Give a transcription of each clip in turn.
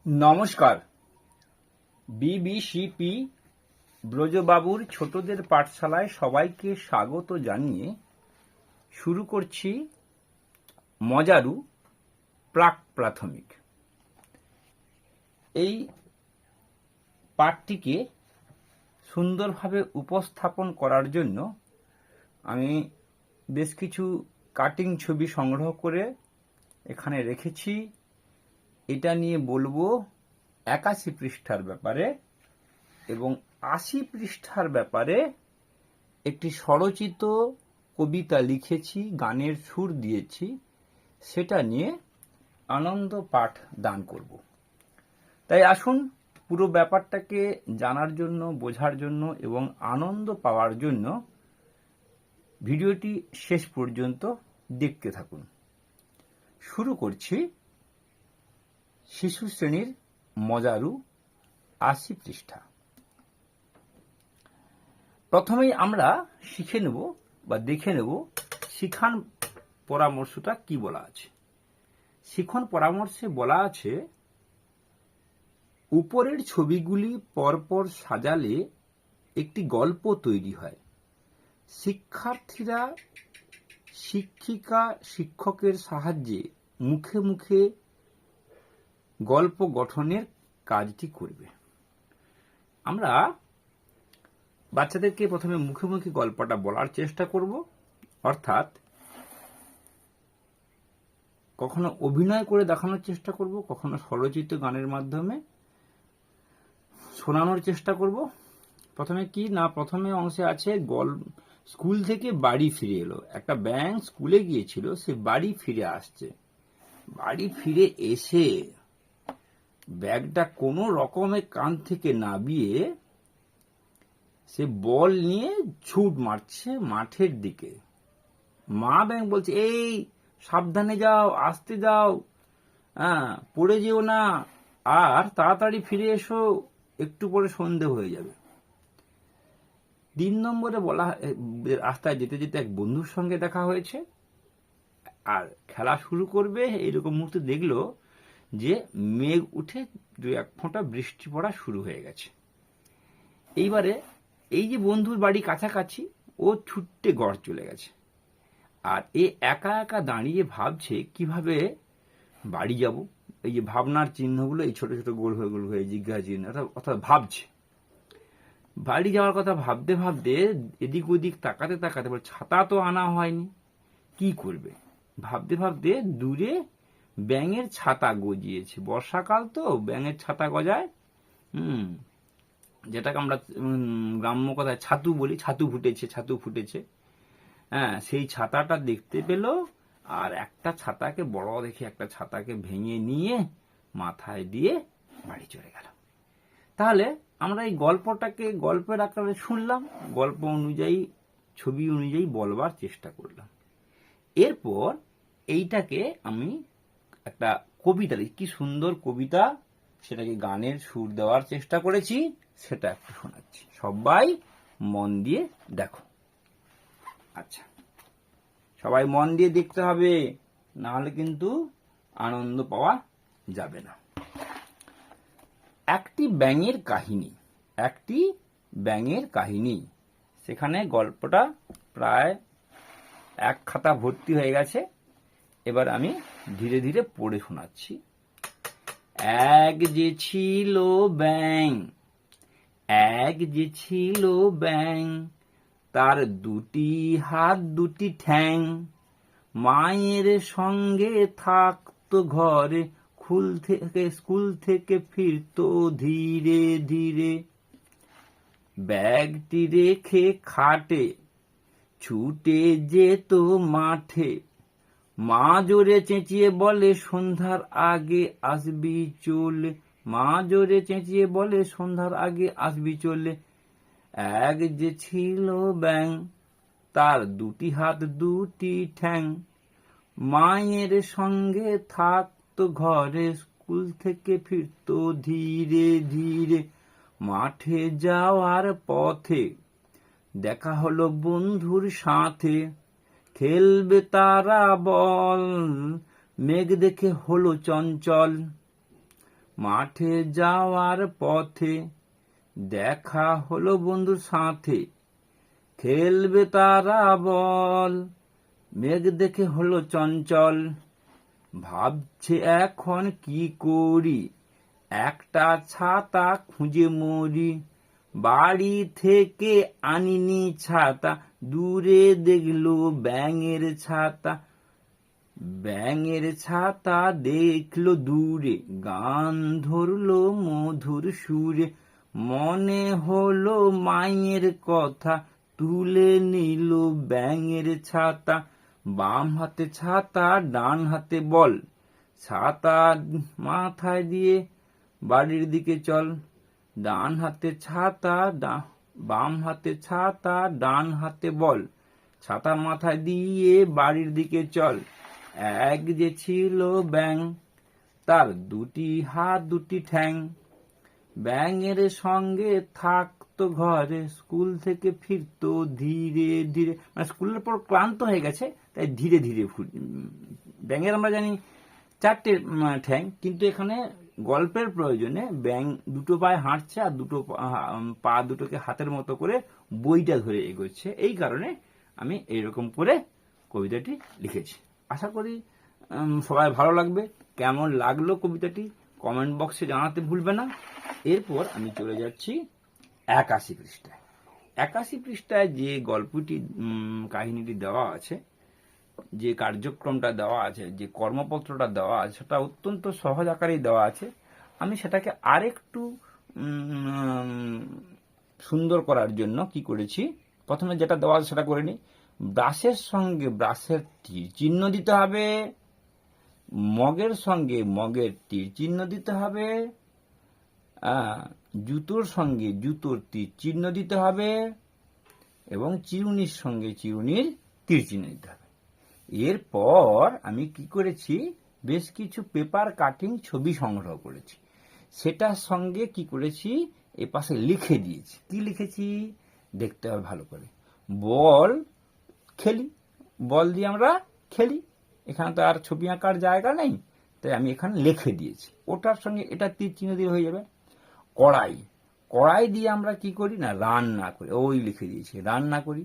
নমস্কার। বিবিসিপি ব্রজবাবুর ছোটদের পাঠশালায় সবাইকে স্বাগত জানিয়ে শুরু করছি মজারু প্রাক প্রাথমিক। এই পাঠটিকে সুন্দরভাবে উপস্থাপন করার জন্য আমি বেশ কিছু কাটিং ছবি সংগ্রহ করে এখানে রেখেছি। এটা নিয়ে বলবো 81 পৃষ্ঠার ব্যাপারে এবং 80 পৃষ্ঠার ব্যাপারে একটি স্বরচিত কবিতা লিখেছি, গানের সুর দিয়েছি, সেটা নিয়ে আনন্দ পাঠ দান করব। তাই আসুন পুরো ব্যাপারটাকে জানার জন্য, বোঝার জন্য এবং আনন্দ পাওয়ার জন্য ভিডিওটি শেষ পর্যন্ত দেখতে থাকুন। শুরু করছি শিশু শ্রেণীর মজারু 80 পৃষ্ঠা। প্রথমেই আমরা শিখে নেব বা দেখে নেব শিখন পরামর্শটা কি বলা আছে। শিখন পরামর্শে বলা আছে, উপরের ছবিগুলি পরপর সাজালে একটি গল্প তৈরি হয়। শিক্ষার্থীরা শিক্ষিকা শিক্ষকের সাহায্যে মুখে মুখে গল্প গঠনের কাজটি করবে। আমরা বাচ্চাদেরকে প্রথমে মুখে মুখে গল্পটা বলার চেষ্টা করব, অর্থাৎ কখনো অভিনয় করে দেখানোর চেষ্টা করব, কখনো স্বরচিত গানের মাধ্যমে শোনানোর চেষ্টা করব। প্রথমে কি না, প্রথমে অংশে আছে স্কুল থেকে বাড়ি ফিরে এলো। একটা ব্যাঙ স্কুলে গিয়েছিল, সে বাড়ি ফিরে আসছে। বাড়ি ফিরে এসে ব্যাগটা কোনো রকমে কান থেকে নামিয়ে সে বল নিয়ে ছুট মারছে মাঠের দিকে। মা ব্যাঙ বলছে, এই সাবধানে যাও, আসতে যাও, পড়ে যেও না, আর তাড়াতাড়ি ফিরে এসো, একটু পরে সন্ধে হয়ে যাবে। 3 নম্বরে বলা, রাস্তায় যেতে যেতে এক বন্ধুর সঙ্গে দেখা হয়েছে আর খেলা শুরু করবে। এইরকম মুহূর্তে দেখলো যে মেঘ উঠে 2-1 ফোঁটা বৃষ্টি পড়া শুরু হয়ে গেছে। এইবারে এই যে বন্ধুর বাড়ি কাছাকাছি, ও ছুট্টে গড় চলে গেছে। আর এ একা একা দাঁড়িয়ে ভাবছে কিভাবে বাড়ি যাব। এই যে ভাবনার চিহ্নগুলো, এই ছোট ছোট গোল হয়ে জিজ্ঞাসা চিহ্ন, অর্থাৎ ভাবছে বাড়ি যাওয়ার কথা। ভাবতে ভাবতে এদিক ওদিক তাকাতে তাকাতে ছাতা তো আনা হয়নি, কি করবে। ভাবতে ভাবতে দূরে ব্যাঙের ছাতা গজিয়েছে। বর্ষাকাল তো, ব্যাঙের ছাতা গজায়, যেটাকে আমরা গ্রাম্য কথায় ছাতু বলি। ছাতু ফুটেছে। সেই ছাতাটা দেখতে পেল, আর একটা ছাতাকে, বড় দেখে একটা ছাতাকে ভেঙে নিয়ে মাথায় দিয়ে বাড়ি চলে গেল। তাহলে আমরা এই গল্পটাকে গল্পের আকারে শুনলাম, গল্প অনুযায়ী, ছবি অনুযায়ী বলবার চেষ্টা করলাম। এরপর এইটাকে আমি একটা কবিতা, কি সুন্দর কবিতা, সেটাকে গানের সুর দেওয়ার চেষ্টা করেছি, সেটা একটু শোনাচ্ছি। সবাই মন দিয়ে দেখো। আচ্ছা, সবাই মন দিয়ে দেখতে হবে, না হলে কিন্তু আনন্দ পাওয়া যাবে না। একটি ব্যাঙের কাহিনী। সেখানে গল্পটা প্রায় 1 খাতা ভর্তি হয়ে গেছে। এবার আমি ধীরে ধীরে পড়ে শোনাচ্ছি। এক যে ছিল ব্যাঙ, তার 2টি হাত 2টি ঠ্যাং, মায়ের সঙ্গে থাকতো ঘরে, স্কুল থেকে ফিরতো ধীরে ধীরে। ব্যাগটি রেখে খাটে ছুটে যেত মাঠে, মা জোরে চেঁচিয়ে বলে সন্ধ্যার আগে আসবি চলে। এক যে ছিল ব্যাঙ, তার 2টি হাত 2টি ঠ্যাং, মায়ের সঙ্গে থাকতো ঘরে, স্কুল থেকে ফিরতো ধীরে ধীরে। মাঠে যাওয়ার পথে দেখা হলো বন্ধুর সাথে, খেলবে তারা বল, মেঘ দেখে হলো চঞ্চল। মাঠে যাওয়ার পথে দেখা হলো বন্ধুর সাথে, খেলবে তারা বল, মেঘ দেখে হলো চঞ্চল, ভাবছে এখন কি করি, একটা ছাতা খুঁজে মরি, বাড়ি থেকে আনিনি ছাতা, দূরে দেখলো ব্যাঙের ছাতা, ব্যাঙের ছাতা দেখলো দূরে, গান ধরলো মধুর সুরে, মনে হলো মায়ের কথা, তুলে নিল ব্যাঙের ছাতা, বাম হাতে ছাতা ডান হাতে বল, ছাতা মাথায় দিয়ে বাড়ির দিকে চল, ডান হাতে ছাতা বাম হাতে ছাতা ডান হাতে বল, ছাতা মাথায় দিয়ে বাড়ির দিকে চল, এক যে ছিল ব্যাঙ, তার দুটি হাত দুটি ঠ্যাং, ব্যাঙের সঙ্গে থাকতো ঘরে, স্কুল থেকে ফিরতো ধীরে ধীরে, মানে স্কুলের পর ক্লান্ত হয়ে গেছে তাই ধীরে ধীরে। ব্যাঙের আমরা জানি চারটে ঠ্যাং, কিন্তু এখানে গল্পের প্রয়োজনে ব্যাঙ দুটো পায়ে হাঁটছে আর দুটো পা দুটোকে হাতের মতো করে বইটা ধরে এগোচ্ছে, এই কারণে আমি এইরকম করে কবিতাটি লিখেছি। আশা করি সবাই ভালো লাগবে। কেমন লাগলো কবিতাটি কমেন্ট বক্সে জানাতে ভুলবে না। এরপর আমি চলে যাচ্ছি 81 পৃষ্ঠায়। 81 পৃষ্ঠায় যে গল্পটি কাহিনীটি দেওয়া আছে, যে কার্যক্রমটা দেওয়া আছে, যে কর্মপত্রটা দেওয়া আছে, সেটা অত্যন্ত সহজ আকারেই দেওয়া আছে। আমি সেটাকে আরেকটু সুন্দর করার জন্য কি করেছি, প্রথমে যেটা দেওয়া আছে সেটা করে নিই। ব্রাশের সঙ্গে ব্রাশের তীর চিহ্ন দিতে হবে, মগের সঙ্গে মগের তীর চিহ্ন দিতে হবে, জুতোর সঙ্গে জুতোর তীর চিহ্ন দিতে হবে, এবং চিরুনির সঙ্গে চিরুনির তীর চিহ্ন দিতে হবে। এরপর আমি কি করেছি, বেশ কিছু পেপার কাটিং ছবি সংগ্রহ করেছি, সেটার সঙ্গে কি করেছি, এপাশে লিখে দিয়েছি। কি লিখেছি দেখতে হবে ভালো করে। বল খেলি, বল দিয়ে আমরা খেলি, এখানে তো আর ছবি আঁকার জায়গা নেই, তাই আমি এখানে লিখে দিয়েছি। ওটার সঙ্গে এটা তীর চিহ্ন দিয়ে হয়ে যাবে। কড়াই, কড়াই দিয়ে আমরা কি করি না, রান্না করি, ওই লিখে দিয়েছি রান্না করি।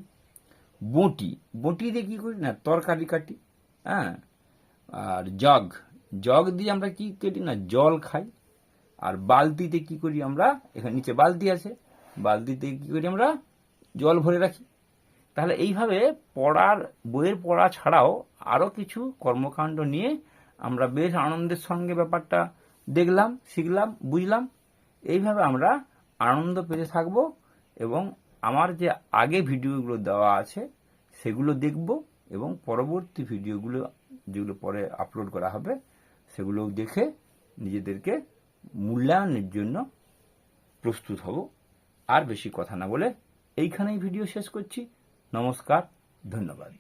বঁটি, বঁটি দিয়ে কি করি না, তরকারি কাটি। হ্যাঁ, আর জগ, জগ দিয়ে আমরা কি করি না, জল খাই। আর বালতিতে কি করি আমরা, এখানে নিচে বালতি আছে, বালতিতে কি করি আমরা, জল ভরে রাখি। তাহলে এইভাবে বইয়ের পড়া ছাড়াও আরো কিছু কর্মকাণ্ড নিয়ে আমরা বেশ আনন্দের সঙ্গে ব্যাপারটা দেখলাম, শিখলাম, বুঝলাম। এইভাবে আমরা আনন্দ পেতে থাকবো এবং আমার যে আগে ভিডিওগুলো দেওয়া আছে সেগুলো দেখব, এবং পরবর্তী ভিডিওগুলো যেগুলো পরে আপলোড করা হবে সেগুলো দেখে নিজেদেরকে মূল্যায়নের জন্য প্রস্তুত হব। আর বেশি কথা না বলে এইখানেই ভিডিও শেষ করছি। নমস্কার, ধন্যবাদ।